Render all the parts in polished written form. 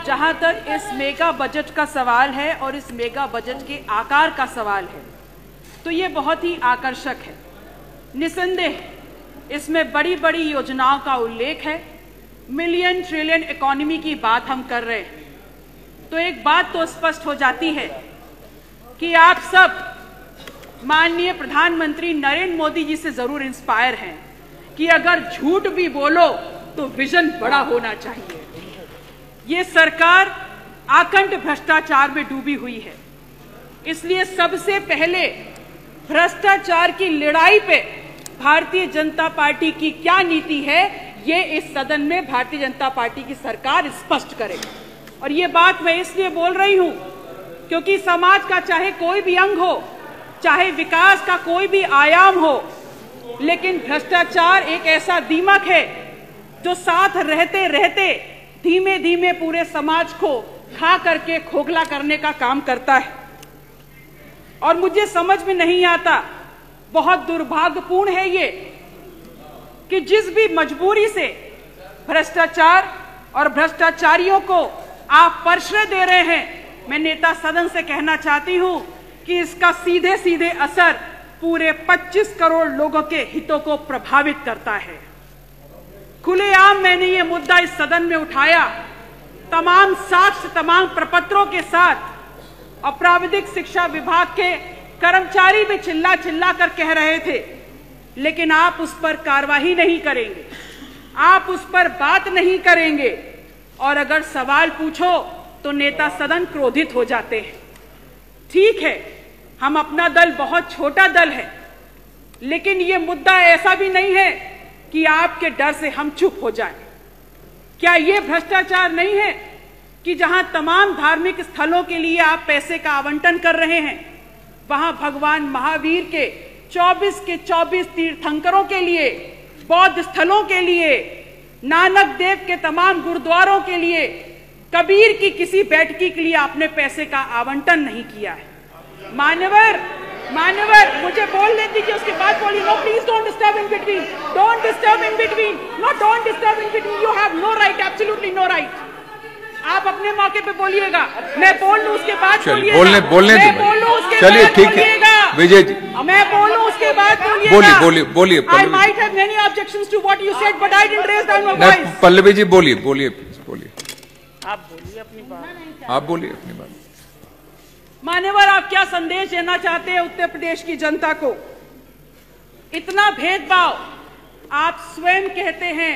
जहां तक इस मेगा बजट का सवाल है और इस मेगा बजट के आकार का सवाल है, तो ये बहुत ही आकर्षक है। निसंदेह इसमें बड़ी बड़ी योजनाओं का उल्लेख है। मिलियन ट्रिलियन इकोनॉमी की बात हम कर रहे हैं, तो एक बात तो स्पष्ट हो जाती है कि आप सब माननीय प्रधानमंत्री नरेंद्र मोदी जी से जरूर इंस्पायर हैं कि अगर झूठ भी बोलो तो विजन बड़ा होना चाहिए। ये सरकार आकंठ भ्रष्टाचार में डूबी हुई है, इसलिए सबसे पहले भ्रष्टाचार की लड़ाई पे भारतीय जनता पार्टी की क्या नीति है, ये इस सदन में भारतीय जनता पार्टी की सरकार स्पष्ट करे। और ये बात मैं इसलिए बोल रही हूं क्योंकि समाज का चाहे कोई भी अंग हो, चाहे विकास का कोई भी आयाम हो, लेकिन भ्रष्टाचार एक ऐसा दीमक है जो साथ रहते रहते धीमे धीमे पूरे समाज को खा करके खोखला करने का काम करता है। और मुझे समझ में नहीं आता, बहुत दुर्भाग्यपूर्ण है ये कि जिस भी मजबूरी से भ्रष्टाचार और भ्रष्टाचारियों को आप प्रश्रय दे रहे हैं, मैं नेता सदन से कहना चाहती हूं कि इसका सीधे सीधे असर पूरे 25 करोड़ लोगों के हितों को प्रभावित करता है। खुलेआम मैंने ये मुद्दा इस सदन में उठाया, तमाम साक्ष्य, तमाम प्रपत्रों के साथ। प्राविधिक शिक्षा विभाग के कर्मचारी भी चिल्ला चिल्ला कर कह रहे थे, लेकिन आप उस पर कार्रवाई नहीं करेंगे, आप उस पर बात नहीं करेंगे, और अगर सवाल पूछो तो नेता सदन क्रोधित हो जाते हैं। ठीक है, हम अपना दल बहुत छोटा दल है, लेकिन ये मुद्दा ऐसा भी नहीं है कि आपके डर से हम चुप हो जाएं। क्या ये भ्रष्टाचार नहीं है कि जहां तमाम धार्मिक स्थलों के लिए आप पैसे का आवंटन कर रहे हैं, वहां भगवान महावीर के 24 के 24 तीर्थंकरों के लिए, बौद्ध स्थलों के लिए, नानक देव के तमाम गुरुद्वारों के लिए, कबीर की किसी बैठकी के लिए आपने पैसे का आवंटन नहीं किया है। मान्यवर, मुझे बोलने दीजिए, उसके बाद बोलिए। No, please don't disturb in between, don't disturb in between, no, don't disturb in between, you have no right, absolutely no right. आप अपने मौके पे बोलिएगा, मैं बोल लूं उसके बाद बोलिएगा, बोलने मैं बोलूं उसके चलिए, बाद ठीक है विजय जी, मैं बोलूं उसके बाद बोलिएगा। बोलिए। I might have many objections to what you said, but I didn't raise down my voice. Pallavi ji बोलिए। आप बोलिए अपनी बात। आप बोलिए अपनी बात। मान्यवर, आप क्या संदेश देना चाहते हैं उत्तर प्रदेश की जनता को? इतना भेदभाव आप स्वयं कहते हैं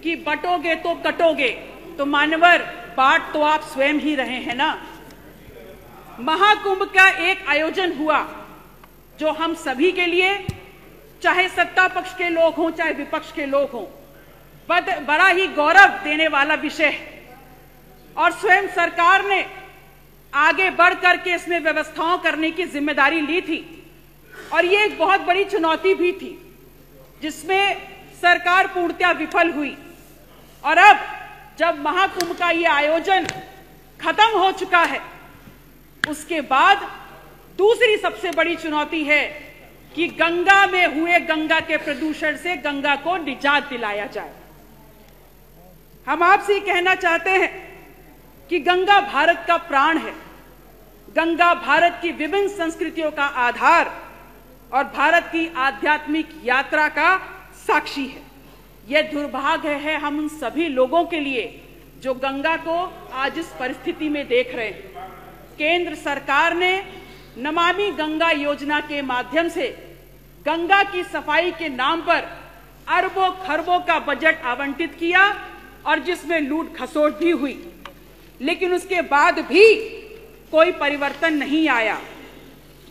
कि बटोगे तो कटोगे, तो मान्यवर बांट तो आप स्वयं ही रहे हैं ना। महाकुंभ का एक आयोजन हुआ जो हम सभी के लिए, चाहे सत्ता पक्ष के लोग हों चाहे विपक्ष के लोग हों, बड़ा ही गौरव देने वाला विषय है। और स्वयं सरकार ने आगे बढ़ करके इसमें व्यवस्थाओं करने की जिम्मेदारी ली थी, और ये एक बहुत बड़ी चुनौती भी थी जिसमें सरकार पूर्णतः विफल हुई। और अब जब महाकुंभ का ये आयोजन खत्म हो चुका है, उसके बाद दूसरी सबसे बड़ी चुनौती है कि गंगा में हुए गंगा के प्रदूषण से गंगा को निजात दिलाया जाए। हम आपसे कहना चाहते हैं कि गंगा भारत का प्राण है, गंगा भारत की विभिन्न संस्कृतियों का आधार और भारत की आध्यात्मिक यात्रा का साक्षी है। यह दुर्भाग्य है हम उन सभी लोगों के लिए जो गंगा को आज इस परिस्थिति में देख रहे हैं। केंद्र सरकार ने नमामि गंगा योजना के माध्यम से गंगा की सफाई के नाम पर अरबों खरबों का बजट आवंटित किया, और जिसमें लूट खसोट भी हुई, लेकिन उसके बाद भी कोई परिवर्तन नहीं आया,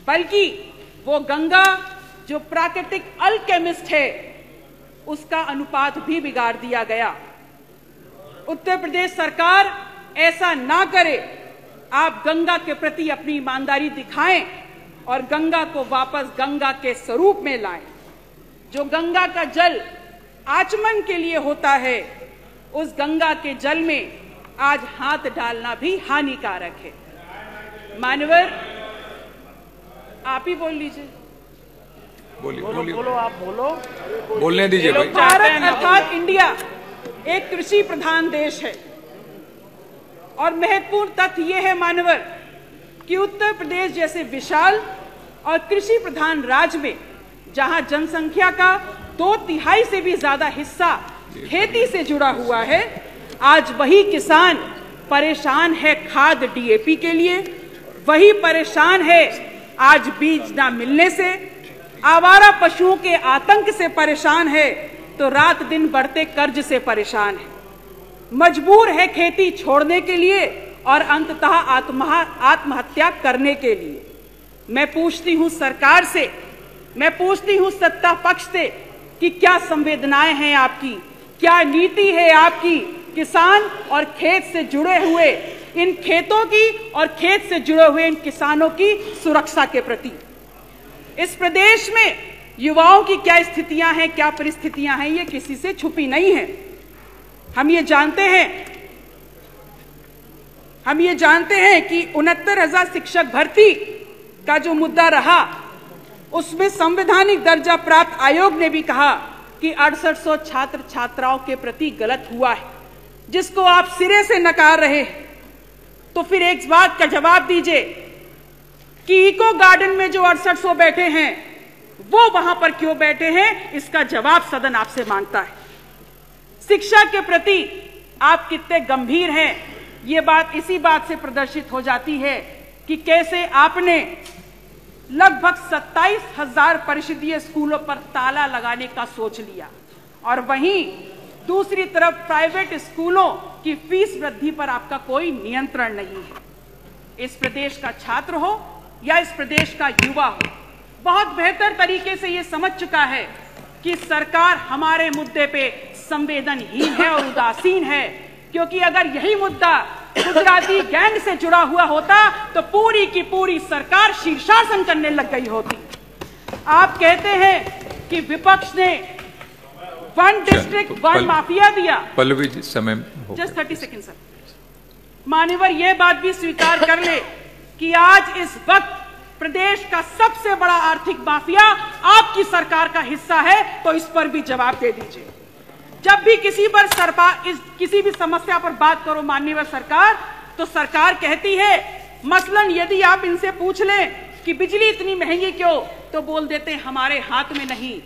बल्कि वो गंगा जो प्राकृतिक अल्केमिस्ट है उसका अनुपात भी बिगाड़ दिया गया। उत्तर प्रदेश सरकार ऐसा ना करे, आप गंगा के प्रति अपनी ईमानदारी दिखाएं और गंगा को वापस गंगा के स्वरूप में लाएं। जो गंगा का जल आचमन के लिए होता है, उस गंगा के जल में आज हाथ डालना भी हानिकारक है। मान्यवर, आप ही बोल लीजिए। बोलो, आप बोलो। बोलने दीजिए भाई। भारत अर्थात इंडिया एक कृषि प्रधान देश है। और महत्वपूर्ण तथ्य यह है मान्यवर कि उत्तर प्रदेश जैसे विशाल और कृषि प्रधान राज्य में जहां जनसंख्या का 2/3 से भी ज्यादा हिस्सा खेती से जुड़ा हुआ है, आज वही किसान परेशान है खाद DAP के लिए, वही परेशान है आज बीज ना मिलने से, आवारा पशुओं के आतंक से परेशान है, तो रात दिन बढ़ते कर्ज से परेशान है, मजबूर है खेती छोड़ने के लिए और अंततः आत्महत्या करने के लिए। मैं पूछती हूं सरकार से, मैं पूछती हूं सत्ता पक्ष से कि क्या संवेदनाएं हैं आपकी, क्या नीति है आपकी किसान और खेत से जुड़े हुए इन खेतों की और खेत से जुड़े हुए इन किसानों की सुरक्षा के प्रति। इस प्रदेश में युवाओं की क्या स्थितियां हैं, क्या परिस्थितियां हैं, ये किसी से छुपी नहीं है। हम ये जानते हैं कि 69,000 शिक्षक भर्ती का जो मुद्दा रहा, उसमें संवैधानिक दर्जा प्राप्त आयोग ने भी कहा कि 6800 छात्र छात्राओं के प्रति गलत हुआ है, जिसको आप सिरे से नकार रहे हैं। तो फिर एक बात का जवाब दीजिए कि इको गार्डन में जो 6800 बैठे हैं वो वहां पर क्यों बैठे हैं, इसका जवाब सदन आपसे मांगता है। शिक्षा के प्रति आप कितने गंभीर हैं, ये बात इसी बात से प्रदर्शित हो जाती है कि कैसे आपने लगभग 27,000 परिषदीय स्कूलों पर ताला लगाने का सोच लिया और वहीं दूसरी तरफ प्राइवेट स्कूलों की फीस वृद्धि पर आपका कोई नियंत्रण नहीं है। इस प्रदेश का छात्र हो या इस प्रदेश का युवा हो, बहुत बेहतर तरीके से ये समझ चुका है कि सरकार हमारे मुद्दे पे संवेदनहीन है और उदासीन है, क्योंकि अगर यही मुद्दा गुजराती गैंग से जुड़ा हुआ होता तो पूरी की पूरी सरकार शीर्षासन करने लग गई होती। आप कहते हैं कि विपक्ष ने 1 डिस्ट्रिक्ट 1 माफिया दिया। पल्लवी जी समय जस्ट 30 सेकेंड सर। मान्यवर ये बात भी स्वीकार कर ले कि आज इस वक्त प्रदेश का सबसे बड़ा आर्थिक माफिया आपकी सरकार का हिस्सा है, तो इस पर भी जवाब दे दीजिए। जब भी किसी भी समस्या पर बात करो माननीय सरकार, तो सरकार कहती है, मसलन यदि आप इनसे पूछ लें कि बिजली इतनी महंगी क्यों, तो बोल देते हैं हमारे हाथ में नहीं।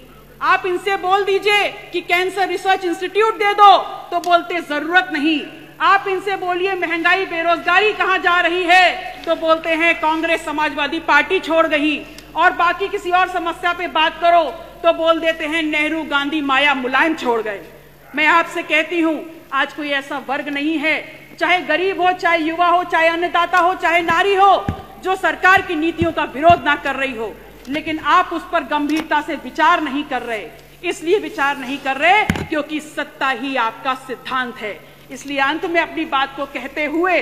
आप इनसे बोल दीजिए कि कैंसर रिसर्च इंस्टीट्यूट दे दो, तो बोलते जरूरत नहीं। आप इनसे बोलिए महंगाई बेरोजगारी कहां जा रही है, तो बोलते हैं कांग्रेस समाजवादी पार्टी छोड़ गई। और बाकी किसी और समस्या पे बात करो तो बोल देते हैं नेहरू गांधी माया मुलायम छोड़ गए। मैं आपसे कहती हूं, आज कोई ऐसा वर्ग नहीं है, चाहे गरीब हो, चाहे युवा हो, चाहे अन्नदाता हो, चाहे नारी हो, जो सरकार की नीतियों का विरोध ना कर रही हो, लेकिन आप उस पर गंभीरता से विचार नहीं कर रहे। इसलिए विचार नहीं कर रहे क्योंकि सत्ता ही आपका सिद्धांत है। इसलिए अंत में अपनी बात को कहते हुए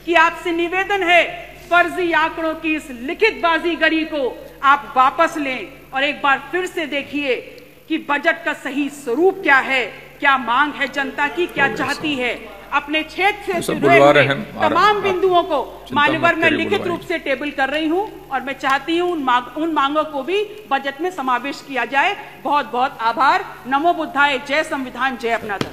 कि आपसे निवेदन है, फर्जी आंकड़ों की इस लिखित बाजीगरी को आप वापस लें और एक बार फिर से देखिए कि बजट का सही स्वरूप क्या है, क्या मांग है जनता की, क्या चाहती है। अपने क्षेत्र से जुड़े हुए तमाम बिंदुओं को मान्यवर मैं लिखित रूप से टेबल कर रही हूं और मैं चाहती हूं उन मांगों को भी बजट में समावेश किया जाए। बहुत बहुत आभार। नमो बुद्धाय। जय संविधान, जय अपना धर्म।